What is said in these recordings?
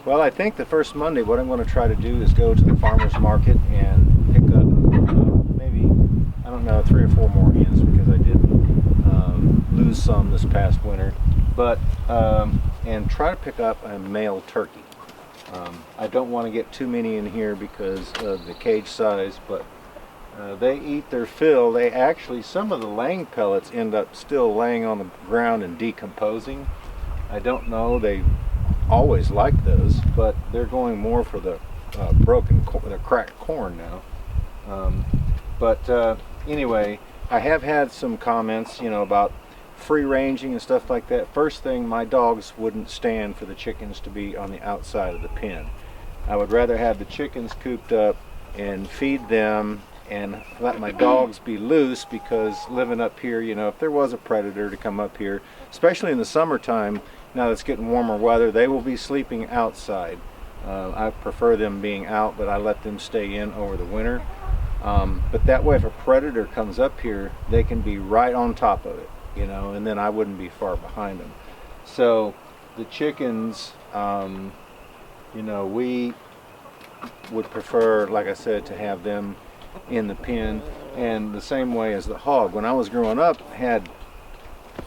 Well, I think the first Monday, what I'm going to try to do is go to the farmer's market and pick up maybe, I don't know, 3 or 4 more hens, because I did lose some this past winter. But and try to pick up a male turkey. I don't want to get too many in here because of the cage size, but they eat their fill. They actually, some of the laying pellets end up still laying on the ground and decomposing. I don't know, they always like those, but they're going more for the the cracked corn now. Anyway, I have had some comments, about free ranging and stuff like that. First thing, my dogs wouldn't stand for the chickens to be on the outside of the pen. I would rather have the chickens cooped up and feed them and let my dogs be loose, because living up here, if there was a predator to come up here, especially in the summertime, now that it's getting warmer weather, they will be sleeping outside. I prefer them being out, but I let them stay in over the winter. But that way, if a predator comes up here, they can be right on top of it, and then I wouldn't be far behind them. So the chickens, we would prefer, like I said, to have them in the pen. And the same way as the hog. When I was growing up, I had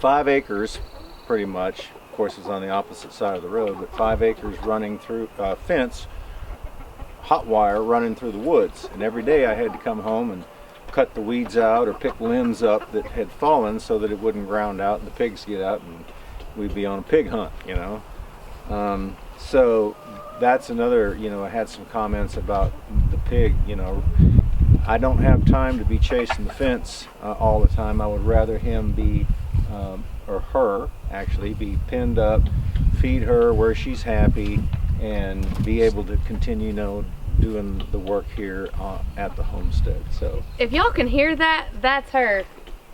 5 acres pretty much. Of course, it's on the opposite side of the road, but 5 acres running through fence, hot wire running through the woods. And every day I had to come home and cut the weeds out or pick limbs up that had fallen so that it wouldn't ground out and the pigs get out and we'd be on a pig hunt, So that's another, I had some comments about the pig, I don't have time to be chasing the fence all the time. I would rather him be, or her actually, be pinned up, feed her where she's happy, and be able to continue, doing the work here at the homestead. So if y'all can hear that, that's her.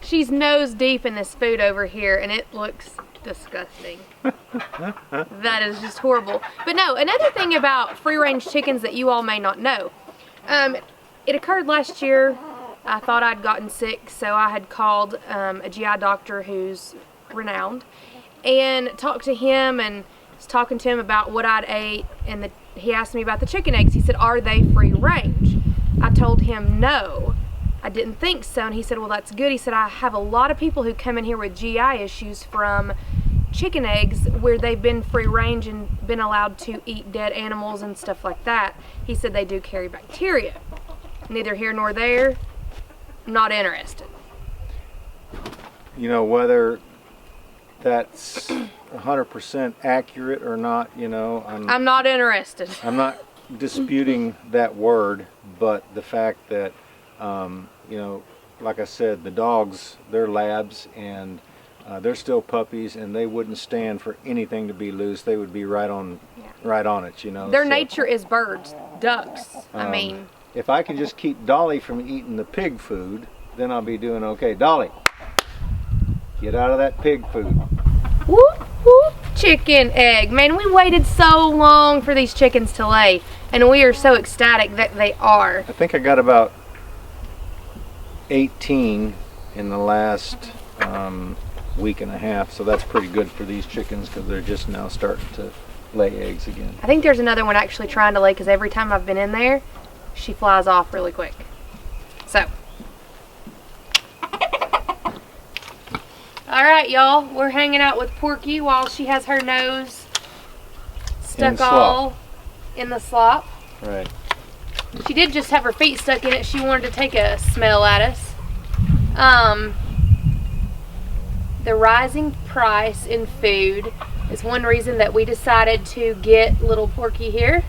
She's nose deep in this food over here, and it looks disgusting. That is just horrible. But no, another thing about free-range chickens that you all may not know. It occurred last year. I thought I'd gotten sick, so I had called a GI doctor who's renowned and talked to him and was talking to him about what I'd ate, and he asked me about the chicken eggs. He said, are they free range? I told him no, I didn't think so, and he said, well, that's good. He said, I have a lot of people who come in here with GI issues from chicken eggs where they've been free range and been allowed to eat dead animals and stuff like that. He said they do carry bacteria. Neither here nor there. Not interested. Whether that's 100% accurate or not, I'm not interested. I'm not disputing that word, but the fact that, like I said, the dogs, they're labs, and they're still puppies, and they wouldn't stand for anything to be loose. They would be right on it, Their nature is birds, ducks. If I can just keep Dolly from eating the pig food, then I'll be doing okay. Dolly, get out of that pig food. Whoop, whoop, chicken egg. Man, we waited so long for these chickens to lay, and we are so ecstatic that they are. I think I got about 18 in the last week and a half, so that's pretty good for these chickens because they're just now starting to lay eggs again. I think there's another one actually trying to lay, because every time I've been in there, she flies off really quick. So, all right, y'all, we're hanging out with Porky while she has her nose stuck all in the slop. Right. She did just have her feet stuck in it. She wanted to take a smell at us. The rising price in food is one reason that we decided to get little Porky here,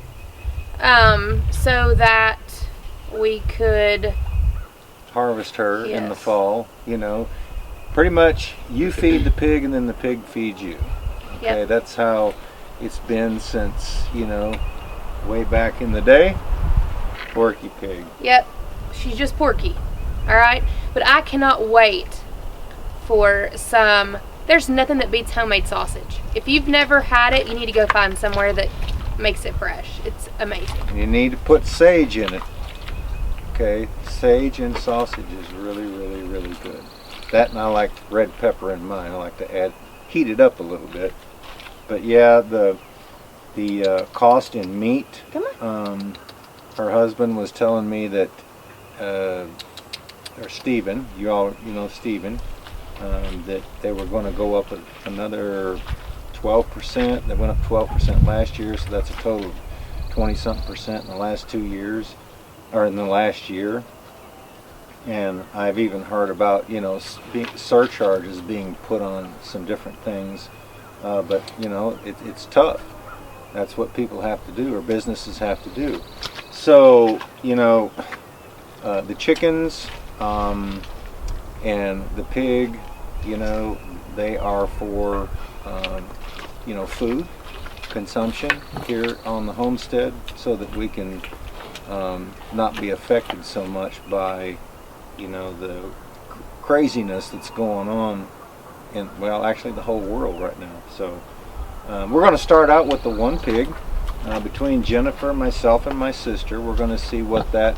so that we could harvest her in the fall. Pretty much you feed the pig and then the pig feeds you. Okay, that's how it's been since, way back in the day. Porky pig. Yep, she's just Porky. All right, but I cannot wait for some. There's nothing that beats homemade sausage. If you've never had it, you need to go find somewhere that makes it fresh. It's amazing. You need to put sage in it. Okay, sage and sausage is really, really, really good. That, and I like red pepper in mine. I like to heat it up a little bit. But yeah, the cost in meat. Come on. Her husband was telling me that, or Stephen, you know Stephen, that they were going to go up another 12%. They went up 12% last year, so that's a total of 20-something% in the last 2 years, or in the last year. And I've even heard about, you know, surcharges being put on some different things, but you know, it's tough. That's what people have to do, or businesses have to do. So, you know, the chickens and the pig, you know, they are for, you know, food consumption here on the homestead, so that we can not be affected so much by, you know, the craziness that's going on in, well, actually the whole world right now. So we're going to start out with the one pig. Between Jennifer, myself, and my sister, we're going to see what that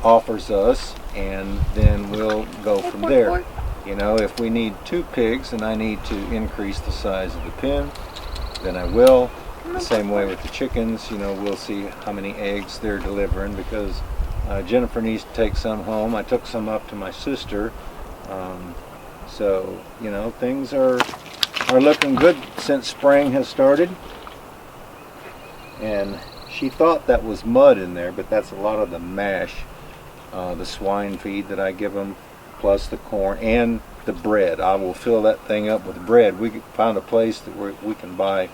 offers us, and then we'll go from there. You know, if we need 2 pigs and I need to increase the size of the pen, then I will. The same way with the chickens, you know, we'll see how many eggs they're delivering, because Jennifer needs to take some home. I took some up to my sister. So, you know, things are looking good since spring has started. And she thought that was mud in there, but that's a lot of the mash, the swine feed that I give them, plus the corn and the bread. I will fill that thing up with bread. We found a place that we can buy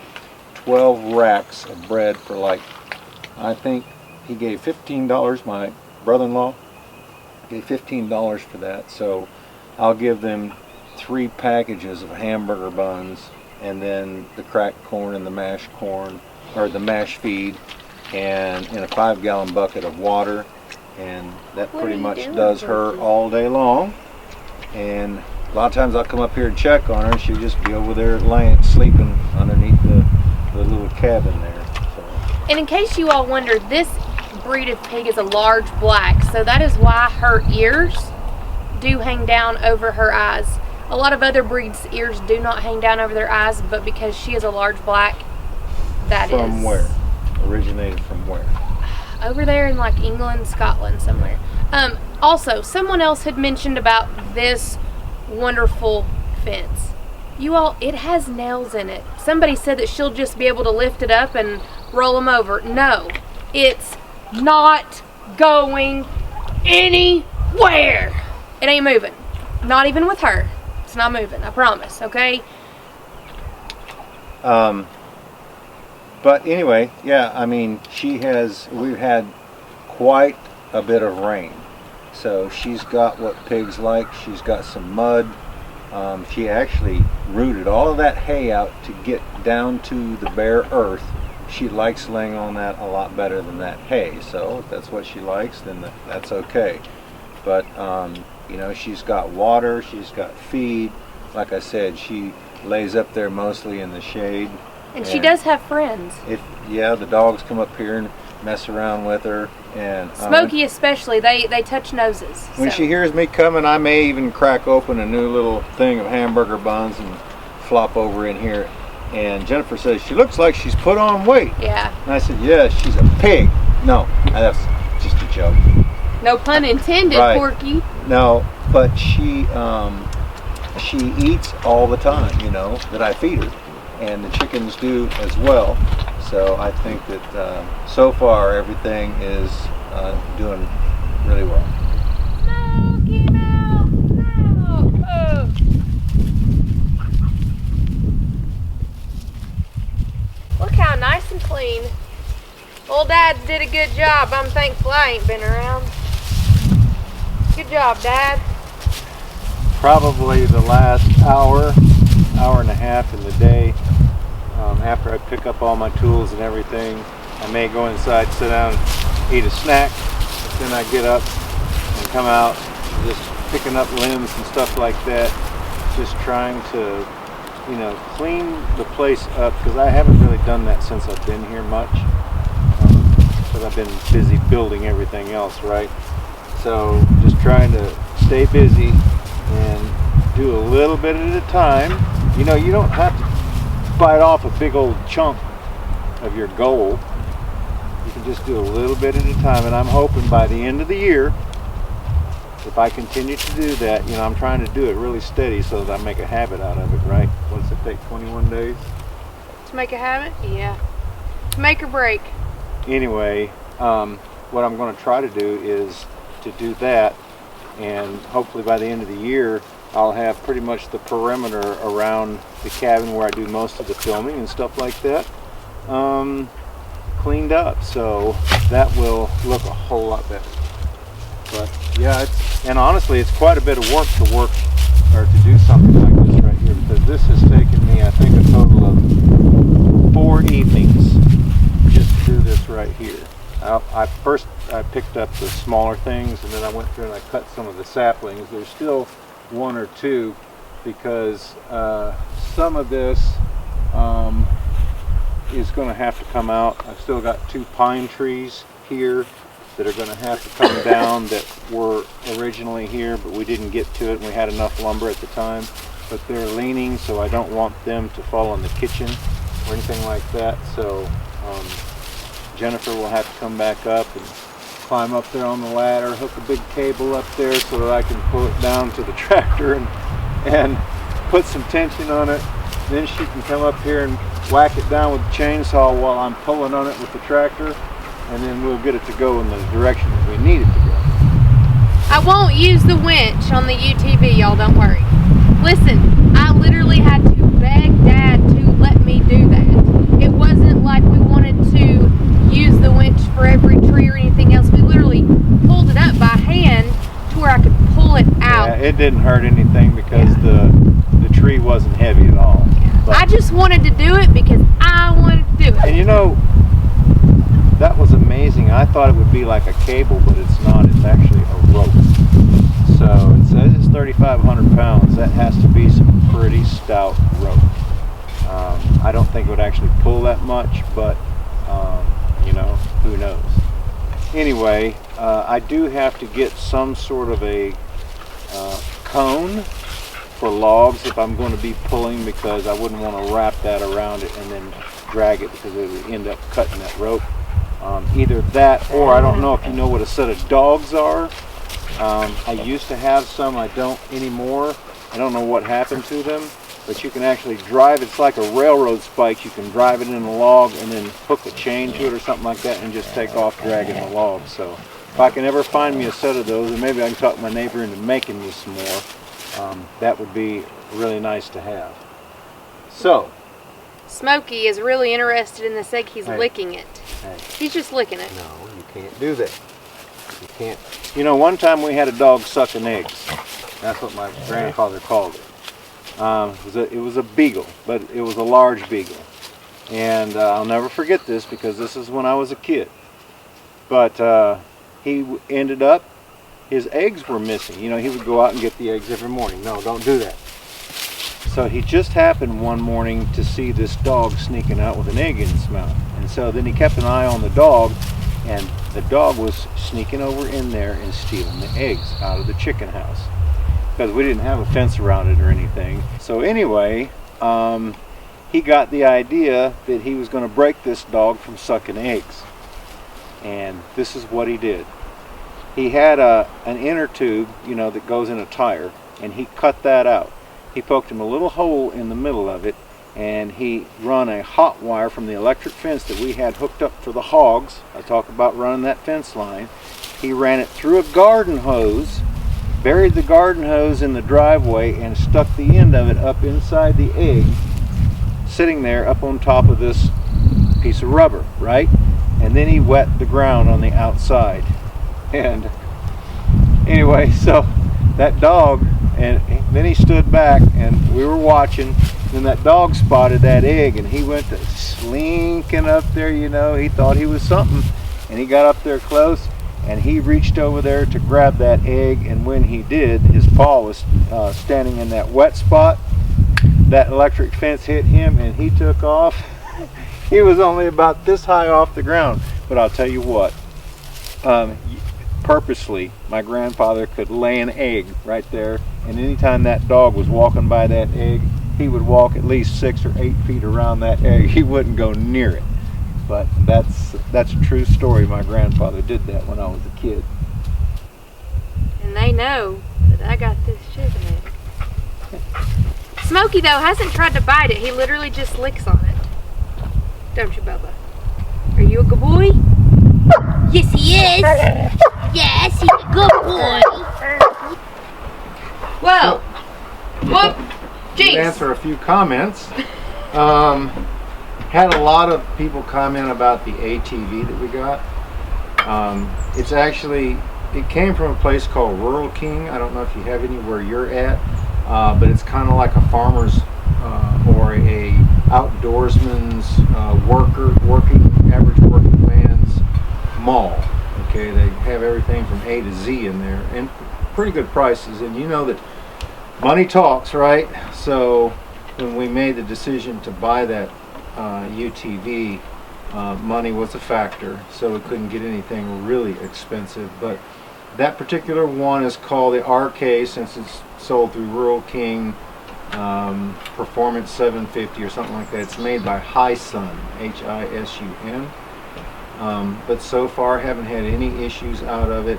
12 racks of bread for, like, I think he gave $15, my brother-in-law gave $15 for that. So I'll give them 3 packages of hamburger buns, and then the cracked corn and the mashed corn, or the mash feed, and in a 5-gallon bucket of water, and that pretty much does her all day long. And a lot of times I'll come up here and check on her, and she'll just be over there laying, sleeping underneath the little cabin there. So. And in case you all wondered, this breed of pig is a large black, so that is why her ears do hang down over her eyes. A lot of other breeds' ears do not hang down over their eyes, but because she is a large black, that is. From where? Originated from where? Over there in, like, England, Scotland, somewhere. Also, someone else had mentioned about this wonderful fence. You all, it has nails in it. Somebody said that she'll just be able to lift it up and roll them over. No, it's not going anywhere. It ain't moving. Not even with her. It's not moving, I promise, okay? But anyway, yeah, I mean, we've had quite a bit of rain. So she's got what pigs like. She's got some mud. She actually rooted all of that hay out to get down to the bare earth. She likes laying on that a lot better than that hay. So if that's what she likes, then that's okay. But, you know, she's got water, she's got feed. Like I said, she lays up there mostly in the shade. And she does have friends. Yeah, the dogs come up here and mess around with her. And Smokey especially, they touch noses. When she hears me coming, I may even crack open a new little thing of hamburger buns and flop over in here. And Jennifer says, she looks like she's put on weight. Yeah. And I said, yeah, she's a pig. No, that's just a joke. No pun intended, right. Porky. No, but she eats all the time, you know, that I feed her. And the chickens do as well. So I think that so far everything is doing really well. Smokey milk! Oh. Look how nice and clean. Old Dad did a good job. I'm thankful I ain't been around. Good job, Dad. Probably the last hour and a half in the day, after I pick up all my tools and everything, I may go inside, sit down, eat a snack, but then I get up and come out just picking up limbs and stuff like that, just trying to, you know, clean the place up, because I haven't really done that since I've been here much, because I've been busy building everything else, right? So just trying to stay busy and do a little bit at a time. You know, you don't have to bite off a big old chunk of your goal. You can just do a little bit at a time, and I'm hoping by the end of the year, if I continue to do that, you know, I'm trying to do it really steady so that I make a habit out of it, right? What does it take, 21 days? To make a habit? Yeah. To make or break. Anyway, what I'm going to try to do is to do that, and hopefully by the end of the year, I'll have pretty much the perimeter around the cabin where I do most of the filming and stuff like that cleaned up, so that will look a whole lot better. But yeah, and honestly, it's quite a bit of work or to do something like this right here, because this has taken me, I think, a total of 4 evenings just to do this right here. I picked up the smaller things, and then I went through and I cut some of the saplings. There's still 1 or 2 because some of this is going to have to come out. I've still got 2 pine trees here that are going to have to come down that were originally here, but we didn't get to it, and we had enough lumber at the time. But they're leaning, so I don't want them to fall in the kitchen or anything like that. So Jennifer will have to come back up and climb up there on the ladder, hook a big cable up there so that I can pull it down to the tractor and put some tension on it. Then she can come up here and whack it down with the chainsaw while I'm pulling on it with the tractor, and then we'll get it to go in the direction that we need it to go. I won't use the winch on the UTV, y'all, don't worry. Listen, I literally had to beg Dad to let me do that. It wasn't like we wanted to use the winch for every tree or anything else. We literally pulled it up by hand to where I could pull it out. Yeah, it didn't hurt anything because the tree wasn't heavy at all. But I just wanted to do it because I wanted to do it. And you know, that was amazing. I thought it would be like a cable, but it's not. It's actually a rope. So it says it's 3,500 pounds. That has to be some pretty stout rope. I don't think it would actually pull that much, but you know, who knows. Anyway, I do have to get some sort of a cone for logs if I'm going to be pulling, because I wouldn't want to wrap that around it and then drag it, because it would end up cutting that rope. Either that, or I don't know if you know what a set of dogs are. I used to have some, I don't anymore. I don't know what happened to them, but you can actually drive, it's like a railroad spike. You can drive it in a log and then hook a chain to it or something like that and just take off dragging the log. So if I can ever find me a set of those, and maybe I can talk my neighbor into making me some more, that would be really nice to have. So Smokey is really interested in this egg. He's licking it. Hey. He's just licking it. No, you can't do that. You can't. You know, one time we had a dog sucking eggs. That's what my grandfather called it. It was a beagle, but it was a large beagle. And I'll never forget this because this is when I was a kid. But he ended up, his eggs were missing. You know, he would go out and get the eggs every morning. No, don't do that. So he just happened one morning to see this dog sneaking out with an egg in its mouth. And so then he kept an eye on the dog, and the dog was sneaking over in there and stealing the eggs out of the chicken house, because we didn't have a fence around it or anything. So anyway, he got the idea that he was going to break this dog from sucking eggs. And this is what he did. He had an inner tube, you know, that goes in a tire, and he cut that out. He poked him a little hole in the middle of it, and he run a hot wire from the electric fence that we had hooked up for the hogs. I talk about running that fence line. He ran it through a garden hose, buried the garden hose in the driveway, and stuck the end of it up inside the egg, sitting there up on top of this piece of rubber, right? And then he wet the ground on the outside. And anyway, so that dog, and then he stood back and we were watching, and that dog spotted that egg, and he went to slinking up there, you know. He thought he was something, and he got up there close, and he reached over there to grab that egg, and when he did, his paw was standing in that wet spot. That electric fence hit him, and he took off. He was only about this high off the ground, but I'll tell you what, purposely, my grandfather could lay an egg right there, and anytime that dog was walking by that egg, he would walk at least 6 or 8 feet around that egg. He wouldn't go near it. But that's a true story. My grandfather did that when I was a kid. And they know that I got this chicken egg. Smokey, though, hasn't tried to bite it. He literally just licks on it. Don't you, Bubba? Are you a good boy? Yes, he is. Yes, he's a good boy. Well, whoop, To jeez. answer a few comments. Had a lot of people comment about the ATV that we got. It came from a place called Rural King. I don't know if you have any where you're at, but it's kind of like a farmer's or a outdoorsman's average working man's mall. Okay, they have everything from A to Z in there, and pretty good prices. And you know that money talks, right? So when we made the decision to buy that UTV, money was a factor, so we couldn't get anything really expensive. But that particular one is called the RK, since it's sold through Rural King, Performance 750 or something like that. It's made by Hisun, Hisun. But so far haven't had any issues out of it,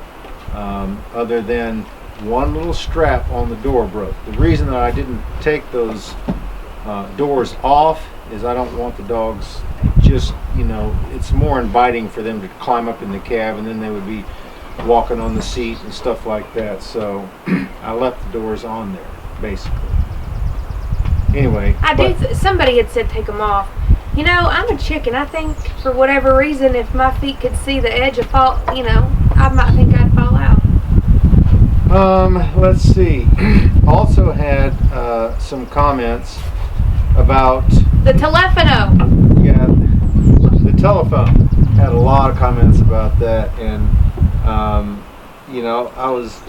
other than one little strap on the door broke. The reason that I didn't take those doors off is I don't want the dogs just, it's more inviting for them to climb up in the cab, and then they would be walking on the seat and stuff like that. So I left the doors on there, basically. Anyway. Somebody had said take them off. I'm a chicken. I think for whatever reason, if my feet could see the edge of fall, I might think I'd fall out. Let's see. Also had some comments about The telephono. Yeah, the telephone. Had a lot of comments about that, and I was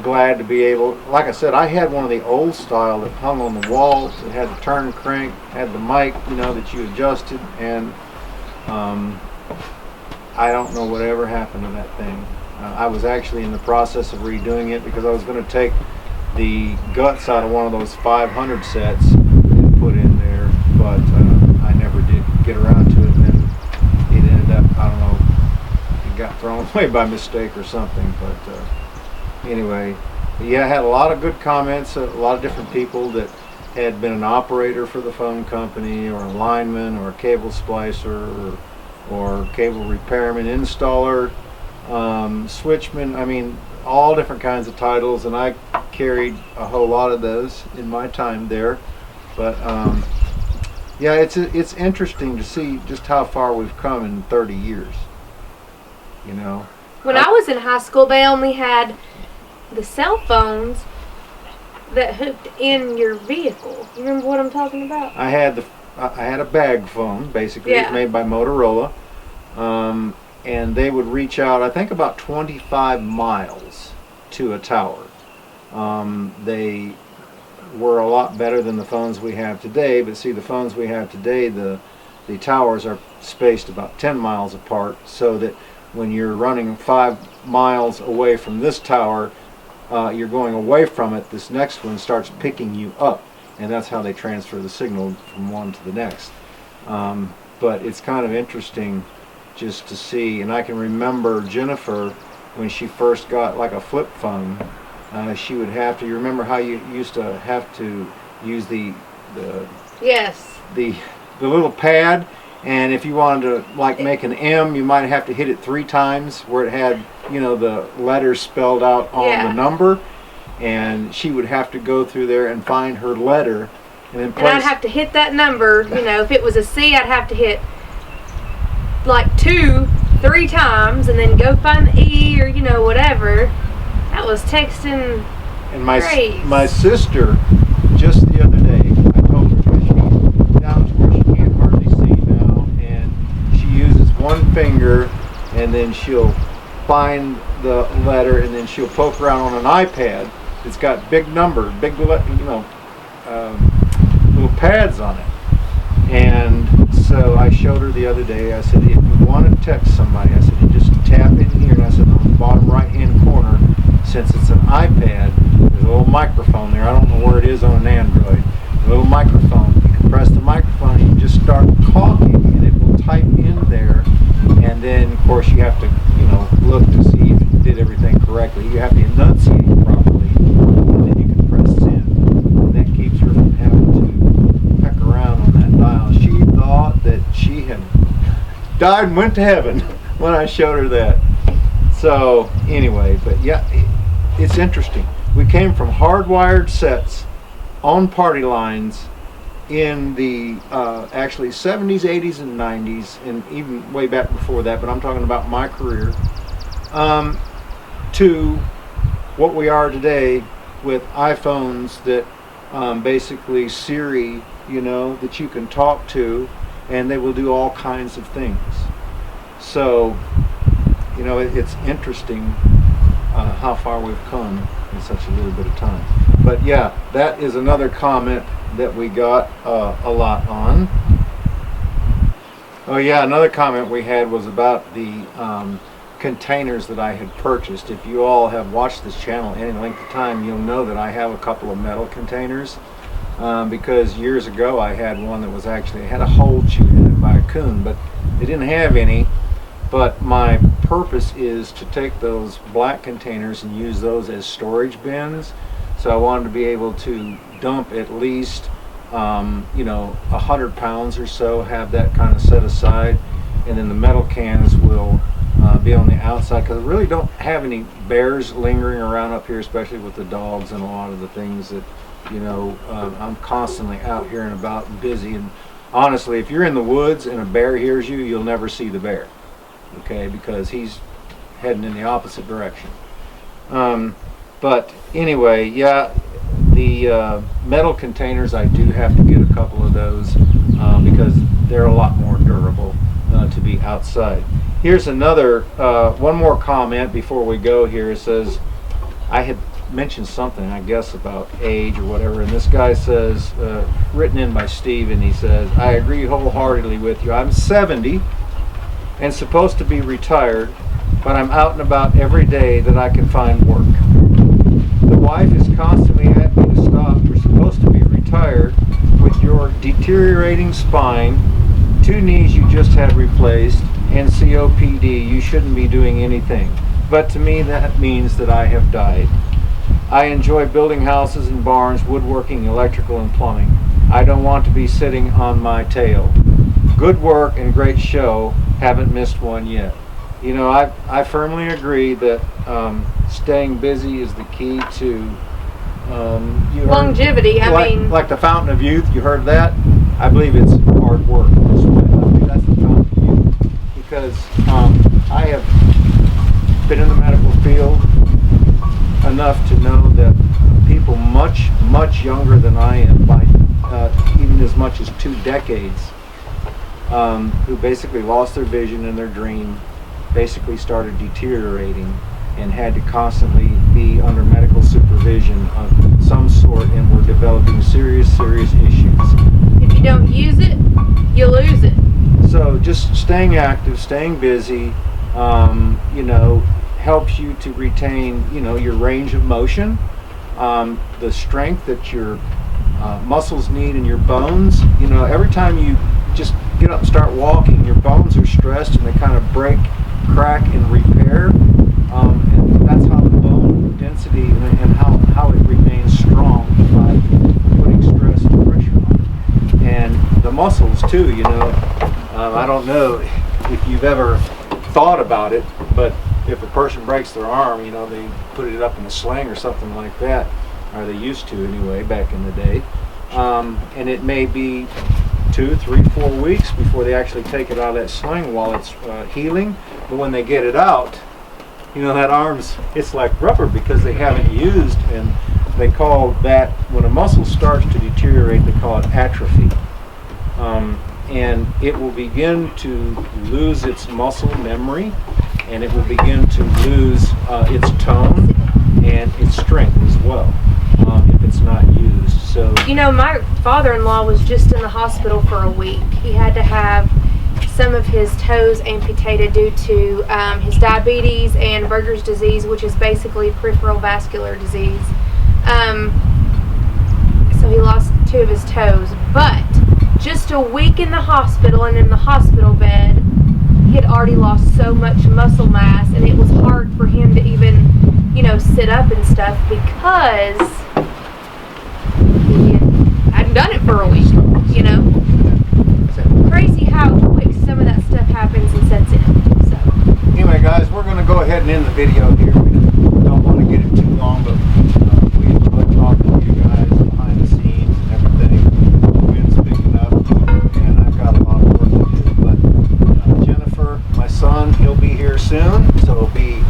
glad to be able. Like I said, I had one of the old style that hung on the wall. It had the turn crank, had the mic, that you adjusted, and I don't know whatever happened to that thing. I was actually in the process of redoing it because I was going to take the guts out of one of those 500 sets and put in there, but I never did get around to it, and then it ended up, I don't know, it got thrown away by mistake or something. But anyway, yeah, I had a lot of good comments, a lot of different people that had been an operator for the phone company, or a lineman, or a cable splicer, or cable repairman, installer, switchman. I mean, all different kinds of titles, and I carried a whole lot of those in my time there. But yeah, it's interesting to see just how far we've come in 30 years. When I was in high school, they only had the cell phones that hooked in your vehicle. You remember what I'm talking about? I had a bag phone, basically. Yeah. It was made by Motorola. And they would reach out, I think, about 25 miles to a tower. They were a lot better than the phones we have today, but see, the phones we have today, the towers are spaced about 10 miles apart, so that when you're running 5 miles away from this tower, you're going away from it, this next one starts picking you up, and that's how they transfer the signal from one to the next. But it's kind of interesting just to see, and I can remember Jennifer when she first got like a flip phone. She would have to. You remember how you used to have to use the Yes. the little pad, and if you wanted to like make an M, you might have to hit it 3 times where it had the letters spelled out on the number, and she would have to go through there and find her letter, and then I'd have to hit that number. If it was a C, I'd have to hit like 2-3 times, and then go find the E, or whatever. That was texting. And my sister, just the other day, I told her she's down to where she can't hardly see now, and she uses one finger, and then she'll find the letter, and then she'll poke around on an iPad. It's got big numbers, little pads on it. And so I showed her the other day. I said, if you want to text somebody, I said, you just tap in here, and I said, on the bottom right-hand corner, since it's an iPad, there's a little microphone there. I don't know where it is on an Android. A little microphone. You can press the microphone, and you just start talking, and it will type in there died and went to heaven when I showed her that. So anyway, but yeah, it's interesting. We came from hardwired sets on party lines in the actually 70s, 80s, and 90s, and even way back before that, but I'm talking about my career, to what we are today with iPhones that basically Siri, that you can talk to, and they will do all kinds of things. So, it's interesting how far we've come in such a little bit of time. But yeah, that is another comment that we got a lot on. Oh yeah, another comment we had was about the containers that I had purchased. If you all have watched this channel any length of time, you'll know that I have a couple of metal containers because years ago I had one that was actually had a hole chewed in it by a coon, but it didn't have any. But my purpose is to take those black containers and use those as storage bins. So I wanted to be able to dump at least 100 pounds or so, have that kind of set aside, and then the metal cans will be on the outside, because I really don't have any bears lingering around up here, especially with the dogs and a lot of the things that I'm constantly out here and about and busy. And honestly, if you're in the woods and a bear hears you, you'll never see the bear, okay, because he's heading in the opposite direction. But anyway, yeah, the metal containers, I do have to get a couple of those because they're a lot more durable to be outside. Here's another, one more comment before we go here. It says, I had mentioned something, I guess, about age or whatever, and this guy says, written in by Steve, and he says, I agree wholeheartedly with you. I'm 70 and supposed to be retired, but I'm out and about every day that I can find work. The wife is constantly at me to stop. You're supposed to be retired with your deteriorating spine, 2 knees you just had replaced, and COPD. You shouldn't be doing anything. But to me, that means that I have died. I enjoy building houses and barns, woodworking, electrical, and plumbing. I don't want to be sitting on my tail. Good work and great show. Haven't missed one yet. I firmly agree that staying busy is the key to longevity. Like the fountain of youth. You heard that? I believe it's hard work. I believe that's the fountain of youth, because I have been in the medical field enough to know that people much younger than I am, by even as much as 2 decades, who basically lost their vision and their dream, basically started deteriorating and had to constantly be under medical supervision of some sort, and were developing serious issues. If you don't use it, you lose it. So just staying active, staying busy, helps you to retain, your range of motion, the strength that your muscles need in your bones. Every time you just get up and start walking, your bones are stressed and they kind of break, crack, and repair. And that's how the bone density and how it remains strong, by putting stress and pressure on it. And the muscles too, I don't know if you've ever thought about it, but if a person breaks their arm, they put it up in a sling or something like that, or they used to anyway back in the day, and it may be 2, 3, 4 weeks before they actually take it out of that sling while it's healing. But when they get it out, that arm's, it's like rubber, because they haven't used, and they call that, when a muscle starts to deteriorate, they call it atrophy. And it will begin to lose its muscle memory, and it will begin to lose its tone and its strength as well, if it's not used. So, my father-in-law was just in the hospital for a week. He had to have some of his toes amputated due to his diabetes and Berger's disease, which is basically peripheral vascular disease. So he lost 2 of his toes, but just a week in the hospital and in the hospital bed, he had already lost so much muscle mass, and it was hard for him to even, sit up and stuff, because he hadn't done it for a week, Crazy how quick some of that stuff happens. happens and sets in. So Anyway, guys, we're going to go ahead and end the video here. We don't want to get it too long, but we enjoyed talking to you guys behind the scenes and everything. The wind's picking up, and I've got a lot of work to do. But Jennifer, my son, he'll be here soon, so we'll be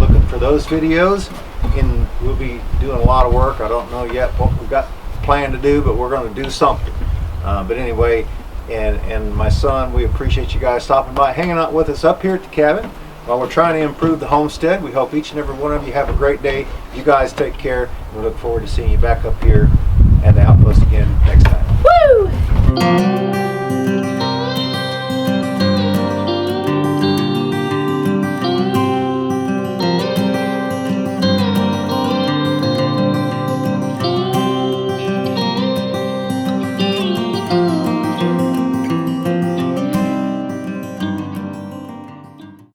looking for those videos. And we'll be doing a lot of work. I don't know yet what we've got planned to do, but we're going to do something. But anyway, and my son, we appreciate you guys stopping by, hanging out with us up here at the cabin while we're trying to improve the homestead. We hope each and every one of you have a great day. You guys take care. We look forward to seeing you back up here at the Outpost again next time. Woo!